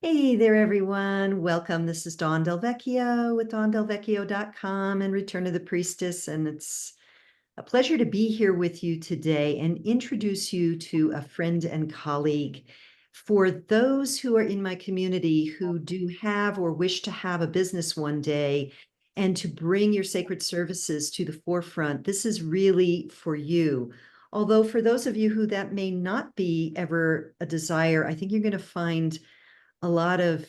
Hey there, everyone. Welcome. This is Dawn DelVecchio with DawnDelVecchio.com and Return of the Priestess. And it's a pleasure to be here with you today and introduce you to a friend and colleague. For those who are in my community who do have or wish to have a business one day and to bring your sacred services to the forefront, this is really for you. Although for those of you who that may not be ever a desire, I think you're going to find a lot of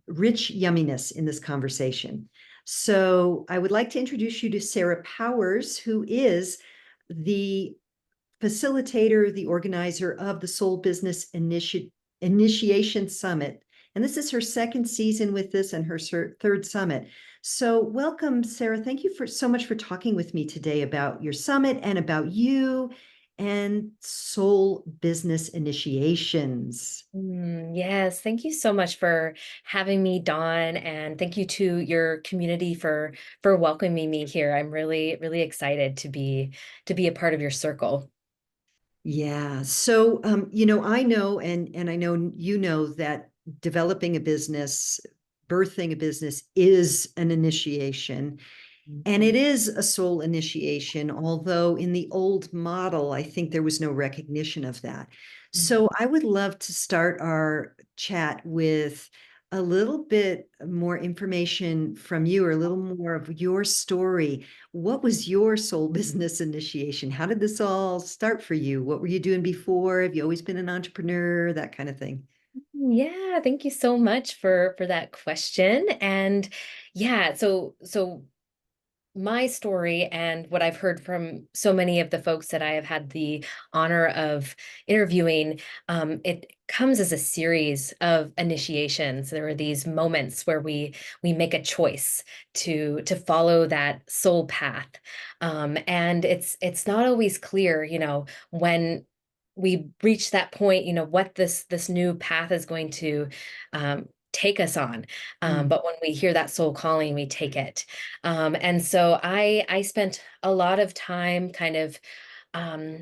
rich yumminess in this conversation. So I would like to introduce you to Sara Powers, who is the facilitator, the organizer of the Soul Business Initiation Summit. And this is her second season with this and her third summit. So welcome, Sara. Thank you so much for talking with me today about your summit and about you and soul business initiations. Yes, thank you so much for having me, Dawn, and thank you to your community for welcoming me here. I'm really excited to be a part of your circle. Yeah. So, I know, and I know you know that developing a business, birthing a business is an initiation, and Mhm. it is a soul initiation, although in the old model, I think there was no recognition of that. Mhm. So I would love to start our chat with a little bit more information from you, or a little more of your story. What was your soul business initiation? How did this all start for you? What were you doing before? Have you always been an entrepreneur? That kind of thing. Yeah, thank you so much for that question. And yeah, so my story and what I've heard from so many of the folks that I have had the honor of interviewing, it comes as a series of initiations. There are these moments where we make a choice to follow that soul path, and it's not always clear, when we reach that point, what this new path is going to take us on. Mm. But when we hear that soul calling, we take it. And so I spent a lot of time kind of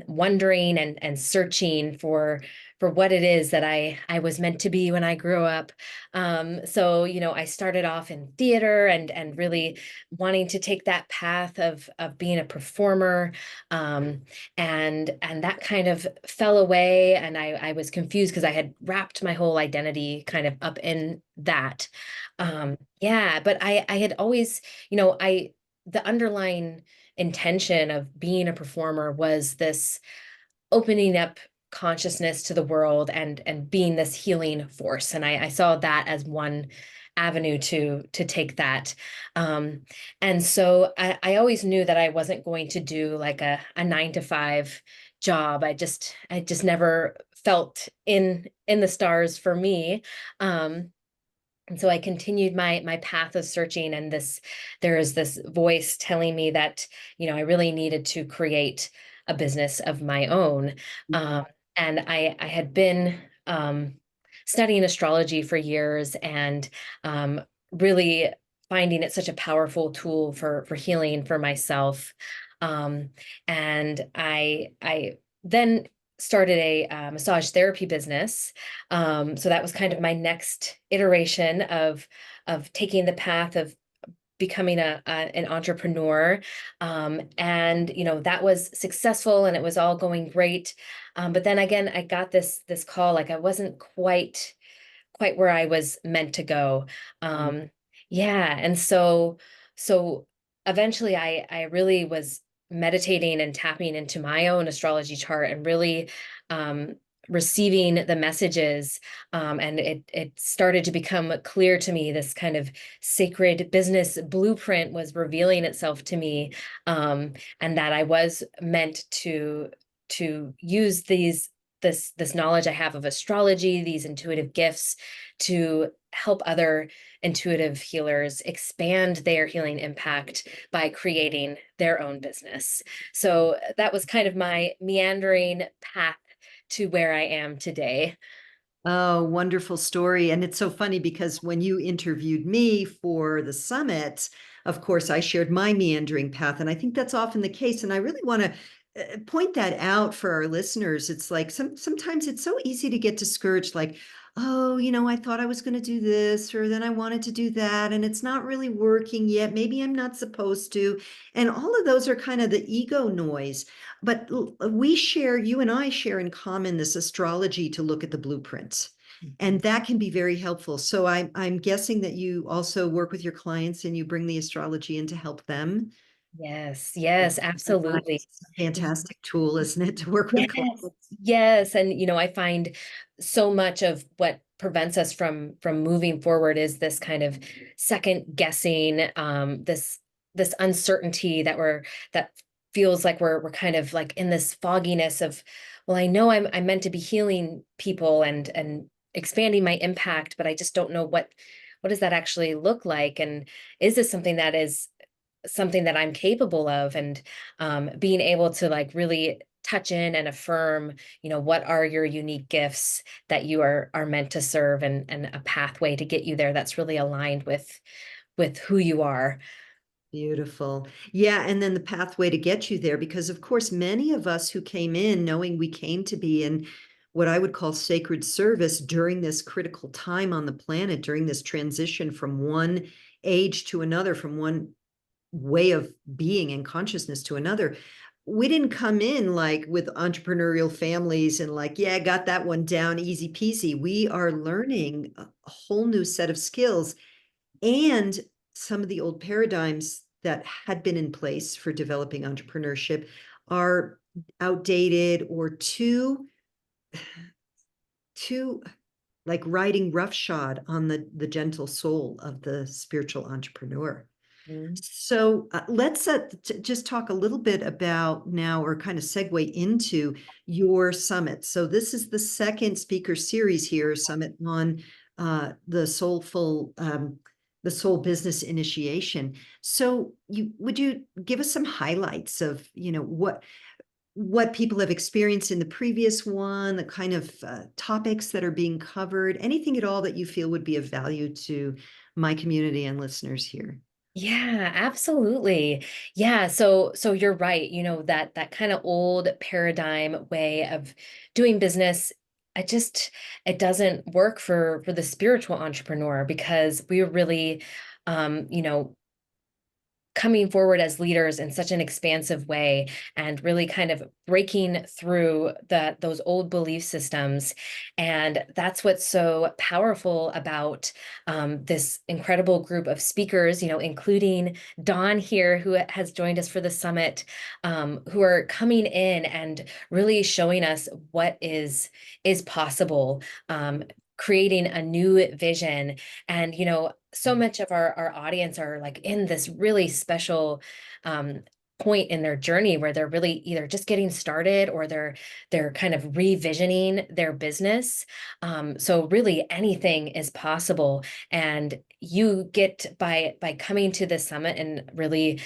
wondering and searching for what it is that I was meant to be when I grew up. So I started off in theater and really wanting to take that path of being a performer, and that kind of fell away, and I was confused because I had wrapped my whole identity kind of up in that. Yeah, but I had always, I the underlying intention of being a performer was this opening up consciousness to the world and being this healing force. And I saw that as one avenue to take that. Um, and so I always knew that I wasn't going to do like a 9 to 5 job. I just never felt in the stars for me. And so I continued my path of searching, and there is this voice telling me that, I really needed to create a business of my own. Um, and I had been studying astrology for years, and um, really finding it such a powerful tool for healing for myself. Um, and I then started a massage therapy business, so that was kind of my next iteration of taking the path of becoming an entrepreneur, and that was successful and it was all going great. But then again, I got this call, like I wasn't quite where I was meant to go. Um, yeah, and so eventually I really was meditating and tapping into my own astrology chart and really um, receiving the messages, and it started to become clear to me, this kind of sacred business blueprint was revealing itself to me, and that I was meant to use this knowledge I have of astrology, these intuitive gifts, to help other intuitive healers expand their healing impact by creating their own business. So that was kind of my meandering path to where I am today. Oh, wonderful story. And it's so funny because when you interviewed me for the summit, of course, I shared my meandering path. And I think that's often the case. And I really want to point that out for our listeners. It's like sometimes it's so easy to get discouraged, like, oh, I thought I was going to do this, or then I wanted to do that, and it's not really working yet. Maybe I'm not supposed to. And all of those are kind of the ego noise. But you and I share in common this astrology to look at the blueprints. And that can be very helpful. So I'm guessing that you also work with your clients and you bring the astrology in to help them. Yes, Yeah, yes, absolutely. it's a fantastic tool, isn't it, to work with clients? Yes, yes. And I find so much of what prevents us from moving forward is this kind of second guessing, this uncertainty that feels like we're kind of like in this fogginess of, well, I know I'm meant to be healing people and expanding my impact, but I just don't know what does that actually look like? And is this something that I'm capable of? And being able to like really touch in and affirm, what are your unique gifts that you are meant to serve, and a pathway to get you there that's really aligned with who you are. Beautiful. Yeah, and then the pathway to get you there, because of course, many of us who came in knowing we came to be in what I would call sacred service during this critical time on the planet, during this transition from one age to another, from one way of being and consciousness to another. We didn't come in like with entrepreneurial families and like, yeah, got that one down easy peasy. We are learning a whole new set of skills, and some of the old paradigms that had been in place for developing entrepreneurship are outdated or too like riding roughshod on the gentle soul of the spiritual entrepreneur. Mhm. So let's just talk a little bit about now, or kind of segue into your summit. So this is the second speaker series here, summit on the soul business initiation. So would you give us some highlights of what people have experienced in the previous one, the kind of topics that are being covered, anything at all that you feel would be of value to my community and listeners here? Yeah, absolutely. Yeah, so you're right. That kind of old paradigm way of doing business, it doesn't work for the spiritual entrepreneur, because we're really coming forward as leaders in such an expansive way, and really kind of breaking through those old belief systems. And that's what's so powerful about this incredible group of speakers, including Dawn here, who has joined us for the summit, who are coming in and really showing us what is possible, creating a new vision. And so much of our audience are like in this really special point in their journey, where they're really either just getting started, or they're kind of revisioning their business. So really anything is possible. And you get, by coming to the summit and really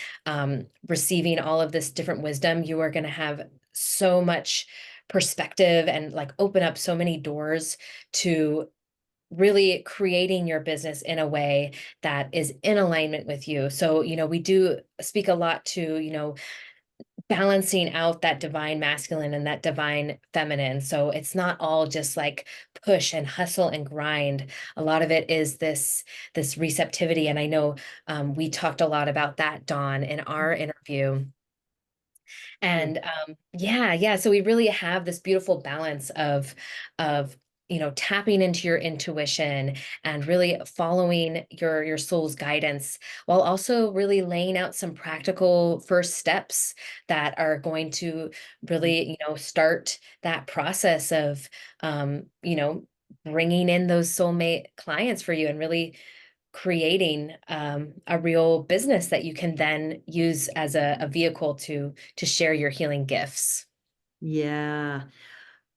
receiving all of this different wisdom, you are going to have so much perspective, and like open up so many doors to really creating your business in a way that is in alignment with you. So, we do speak a lot to, balancing out that divine masculine and that divine feminine. So it's not all just like push and hustle and grind. A lot of it is this receptivity. And I know we talked a lot about that, Dawn, in our interview. And yeah, so we really have this beautiful balance of tapping into your intuition and really following your soul's guidance, while also really laying out some practical first steps that are going to really start that process of bringing in those soulmate clients for you, and really creating a real business that you can then use as a vehicle to share your healing gifts. Yeah.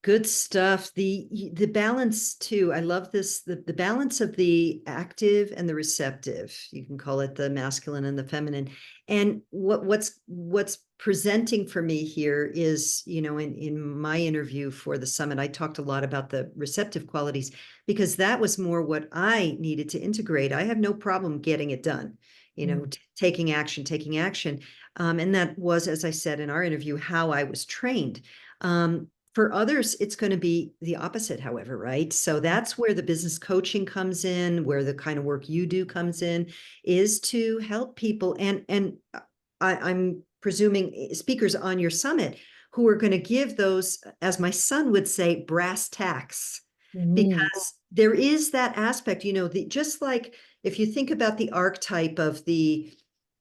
Good stuff. The balance too. I love this, the balance of the active and the receptive. You can call it the masculine and the feminine. And what's presenting for me here is, in my interview for the summit, I talked a lot about the receptive qualities, because that was more what I needed to integrate. I have no problem getting it done, Mm. taking action, taking action. And that was, as I said in our interview, how I was trained. For others, it's going to be the opposite, however, right? So that's where the business coaching comes in, where the kind of work you do comes in, is to help people. And I'm presuming speakers on your summit who are going to give those, as my son would say, brass tacks, Mm, because there is that aspect, just like if you think about the archetype of the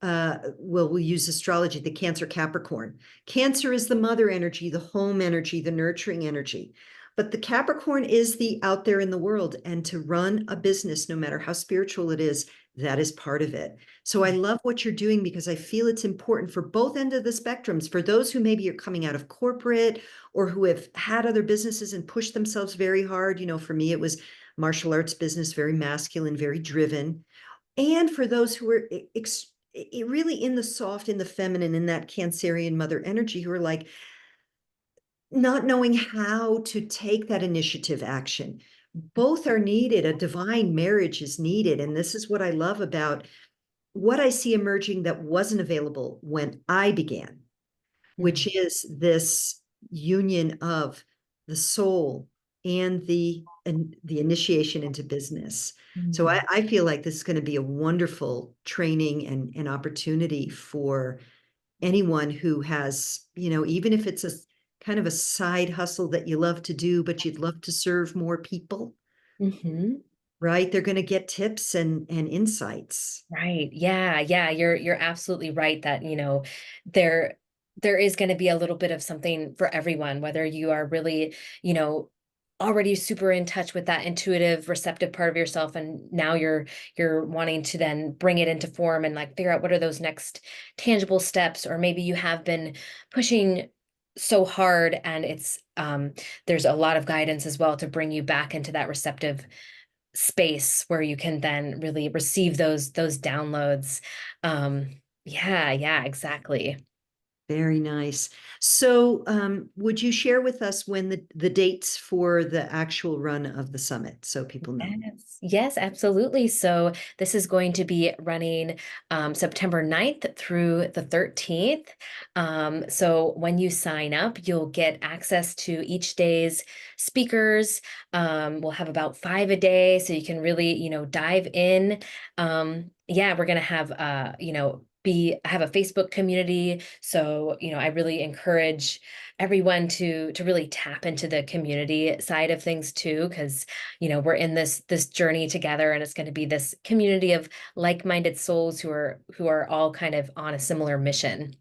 well, we'll use astrology, the Cancer Capricorn. Cancer is the mother energy, the home energy, the nurturing energy. But the Capricorn is the out there in the world. And to run a business, no matter how spiritual it is, that is part of it. So I love what you're doing because I feel it's important for both ends of the spectrums. For those who maybe are coming out of corporate or who have had other businesses and pushed themselves very hard. For me, it was martial arts business, very masculine, very driven. And for those who are really in the soft, in the feminine, in that Cancerian mother energy, who are like not knowing how to take that initiative action. Both are needed. A divine marriage is needed. And this is what I love about what I see emerging that wasn't available when I began, mm, which is this union of the soul and the initiation into business. So mm. I feel like this is going to be a wonderful training and opportunity for anyone who has, even if it's a kind of a side hustle that you love to do, but you'd love to serve more people, Mhm. right? They're going to get tips and insights. Right. Yeah. Yeah. You're absolutely right that, there there is going to be a little bit of something for everyone, whether you are really, you know, already super in touch with that intuitive, receptive part of yourself, and now you're wanting to then bring it into form and like figure out what are those next tangible steps, or maybe you have been pushing so hard and it's there's a lot of guidance as well to bring you back into that receptive space where you can then really receive those downloads. Um, yeah, yeah, exactly. Very nice. So, would you share with us when the dates for the actual run of the summit so people know? Yes, yes, absolutely. So this is going to be running September 9th through the 13th. So when you sign up, you'll get access to each day's speakers. We'll have about 5 a day, so you can really, dive in. Yeah, we're gonna have have a Facebook community. So, I really encourage everyone to really tap into the community side of things too, because we're in this journey together, and it's going to be this community of like-minded souls who are all kind of on a similar mission.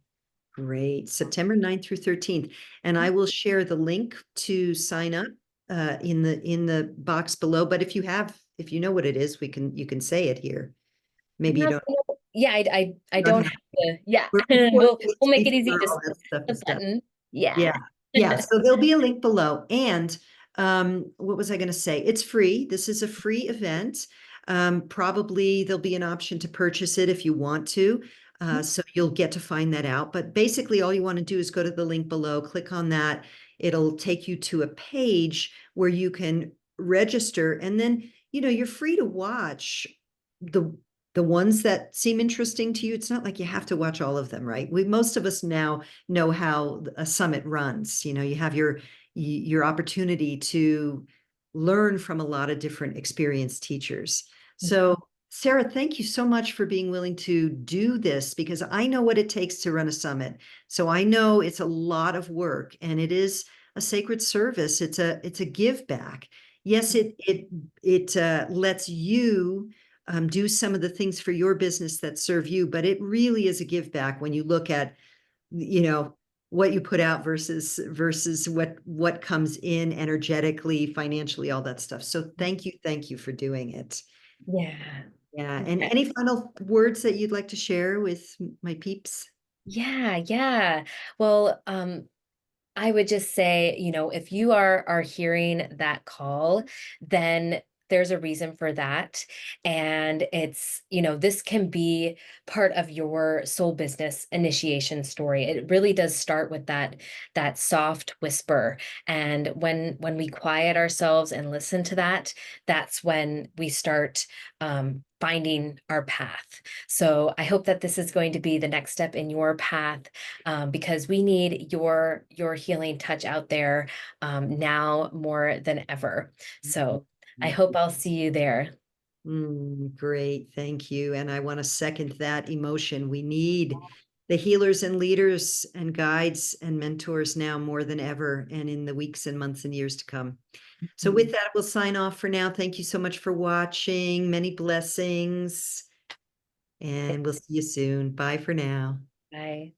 Great. September 9th through 13th. And I will share the link to sign up in the box below. But if you know what it is, you can say it here. Maybe you Yes, don't, yeah, I you don't don't have, have to. Yeah, we're recording we'll this make it easy. before all Just that stuff the is done. button. Yeah. Yeah. Yeah. So there'll be a link below. And what was I going to say? It's free. This is a free event. Probably there'll be an option to purchase it if you want to. So you'll get to find that out. But basically, all you want to do is go to the link below, click on that. It'll take you to a page where you can register. And then, you're free to watch the the ones that seem interesting to you. It's not like you have to watch all of them, right? Most of us now know how a summit runs. You have your opportunity to learn from a lot of different experienced teachers. So, Sara, thank you so much for being willing to do this, because I know what it takes to run a summit. So I know it's a lot of work, and it is a sacred service. It's a give back. Yes, it lets you do some of the things for your business that serve you, but it really is a give back when you look at, you know, what you put out versus what comes in energetically, financially, all that stuff. So thank you for doing it. Yeah. Yeah. And Yeah. any final words that you'd like to share with my peeps? Yeah, yeah. Well, I would just say, if you are hearing that call, then there's a reason for that. And it's, this can be part of your soul business initiation story. It really does start with that soft whisper. And when we quiet ourselves and listen to that, that's when we start finding our path. So I hope that this is going to be the next step in your path, because we need your healing touch out there now more than ever. So I hope I'll see you there. Great. Thank you. And I want to second that emotion. We need the healers and leaders and guides and mentors now more than ever, and in the weeks and months and years to come. So with that, we'll sign off for now. Thank you so much for watching. Many blessings. And we'll see you soon. Bye for now. Bye.